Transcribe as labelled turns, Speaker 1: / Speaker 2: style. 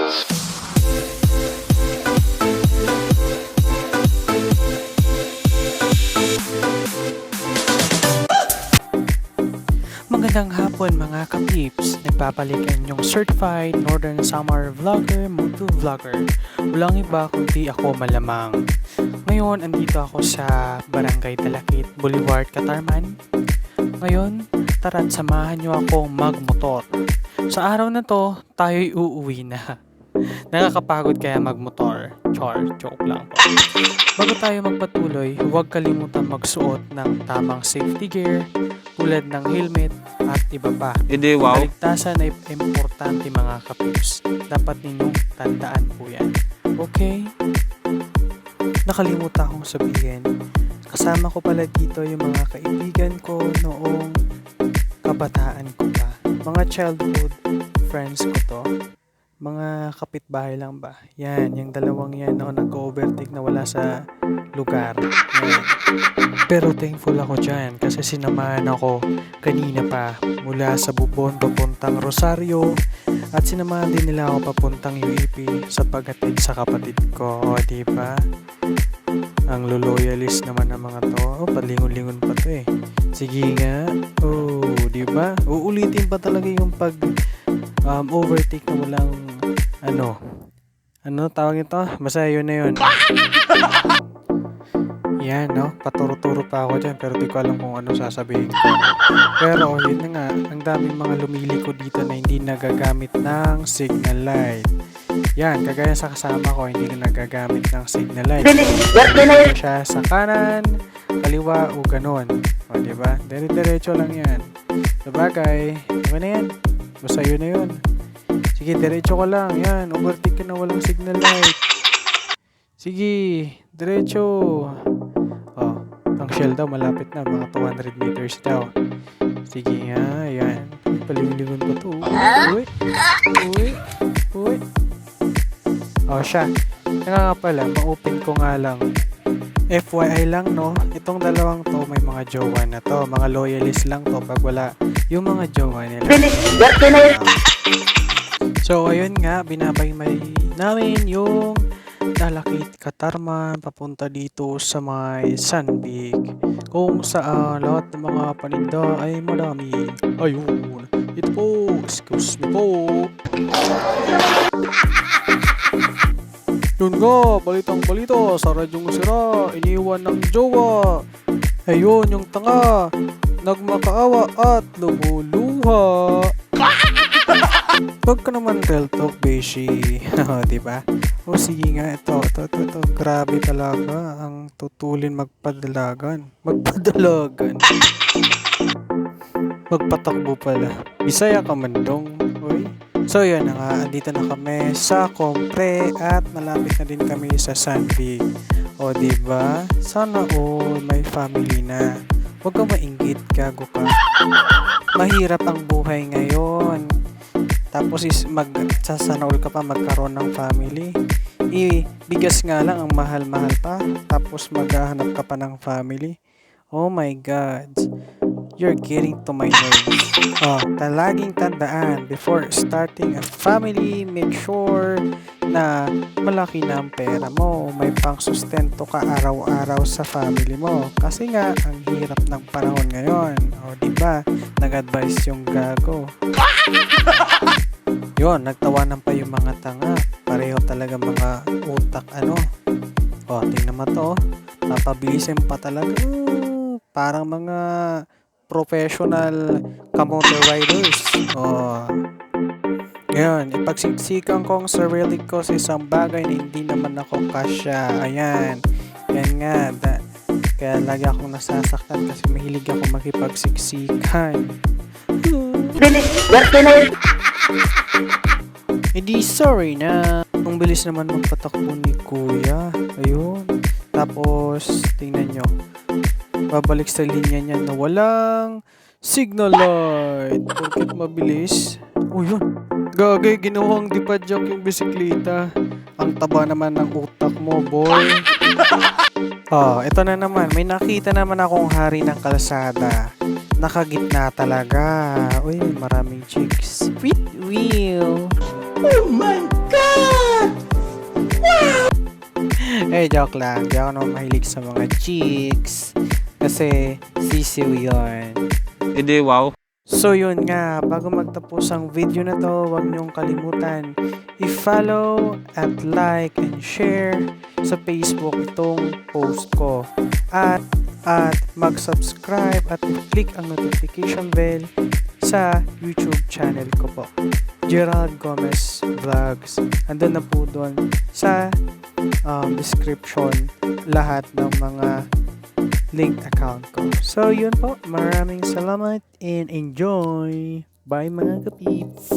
Speaker 1: Magandang hapon mga ka-peeps! Nagpapalik ang inyong certified Northern Summer Vlogger, Moto Vlogger. Walang iba kundi ako malamang. Ngayon, andito ako sa Barangay Dalakit, Boulevard, Catarman. Ngayon, tara't samahan nyo akong magmotor. Sa araw na to, tayo'y uuwi na. Nakakapagod kaya magmotor. Joke lang po. Bago tayo magpatuloy, huwag kalimutan magsuot ng tamang safety gear tulad ng helmet at iba pa.
Speaker 2: Hindi, wow.
Speaker 1: Kaligtasan ay importante mga kapips. Dapat ninyong tandaan po yan. Okay? Nakalimutan akong sabihin. Kasama ko pala dito yung mga kaibigan ko noong kabataan ko pa. Mga childhood friends ko to. Mga kapitbahay lang ba? Yan, yung dalawang yan ako nag-overtake na wala sa lugar. Yan. Pero thankful ako dyan kasi sinamahan ako kanina pa mula sa Bubon papuntang Rosario at sinamahan din nila ako papuntang UAP sa paghatid sa kapatid ko. O, diba? Ang loyalist naman ng mga to. O, palingon-lingon pa to eh. Sige nga. O, diba? Uulitin pa talaga yung pag overtake na walang ano tawag ito? Basta yun na yun. Yan, no? Paturo-turo pa ako dyan pero di ko alam kung ano sasabihin ko. Pero yun na nga, ang daming mga lumiliko dito na hindi nagagamit ng signal light. Yan, kagaya sa kasama ko, hindi na nagagamit ng signal light. Siya sa kanan, kaliwa o ganon. O, diba? Dire-diretso lang yan. Sabagay, okay na yan. Basta yun na yun. Sige, diretso ka lang. Yan, overtake ka na walang signal light. Sige, diretso. Oh, ang Shell daw malapit na. Mga 200 meters daw. Sige nga, yan. Palingon pa to. Uy. Oh, siya. Nga pala, ma-open ko nga lang. FYI lang, no? Itong dalawang to, may mga jowa na to. Mga loyalist lang to pag wala yung mga jowa nila. So, ayun nga, binabaymay namin yung Dalakit, Catarman, papunta dito sa may Sunbig, kung saan lahat ng mga paninda ay marami. Ayun, ito po, excuse me po. Yun nga, balitang balita, sa radyong sira, iniwan ng jowa. Ayun, yung tanga, nagmakaawa at lumuluha. Huwag ka naman real talk, beshi. Diba? O sige nga, ito. Grabe talaga ang tutulin magpadalagan. Magpatakbo pala. Bisaya ka man dong. Uy. So yun na nga, andito na kami sa Compre at malapit na din kami sa Sunbig. O diba? Sana all may family na. Huwag ka mainggit, gago ka. Mahirap ang buhay ngayon. Tapos magsasanaol ka pa magkaroon ng family. Bigas nga lang ang mahal-mahal pa. Tapos maghahanap ka pa ng family. Oh my God. You're getting to my nerves. Laging tandaan, before starting a family, make sure na malaki na ang pera mo. May pangsustento ka araw-araw sa family mo. Kasi nga, ang hirap ng panahon ngayon. O, diba? Nag-advise yung gago. Yun, nagtawanan pa yung mga tanga. Pareho talaga mga utak, O, tingnan mo to. Napabilisin pa talaga. Parang mga professional kamote riders. Ngayon, ipagsiksikan ko ang sarili ko sa isang bagay na hindi naman ako kasya. Ayan. Yan nga. Kaya lagi akong nasasaktan kasi mahilig ako makipagsiksikan. Hindi sorry na. Ang bilis naman magpatakbo ni Kuya. Ayun. Tapos, tingnan nyo. Babalik sa linya niya na walang signal light. Bakit mabilis? Oh, yun. Gagay, ginawang dipadyak yung bisikleta. Ang taba naman ng utak mo, boy. Ito na naman. May nakita naman akong hari ng kalsada. Nakagitna talaga. Uy, maraming chicks. Sweet wheel. Oh my Eh, joke lang. Di ako naman mahilig sa mga chicks. Kasi sisiw yun.
Speaker 2: Hindi, wow.
Speaker 1: So yun nga, bago magtapos ang video na to, huwag niyong kalimutan i-follow at like and share sa Facebook itong post ko. At mag-subscribe at i-click ang notification bell sa YouTube channel ko po. Gerald Gomez Vlogs. Andun na po doon sa description lahat ng mga linked account ko. So yun po, maraming salamat and enjoy. Bye mga kapips.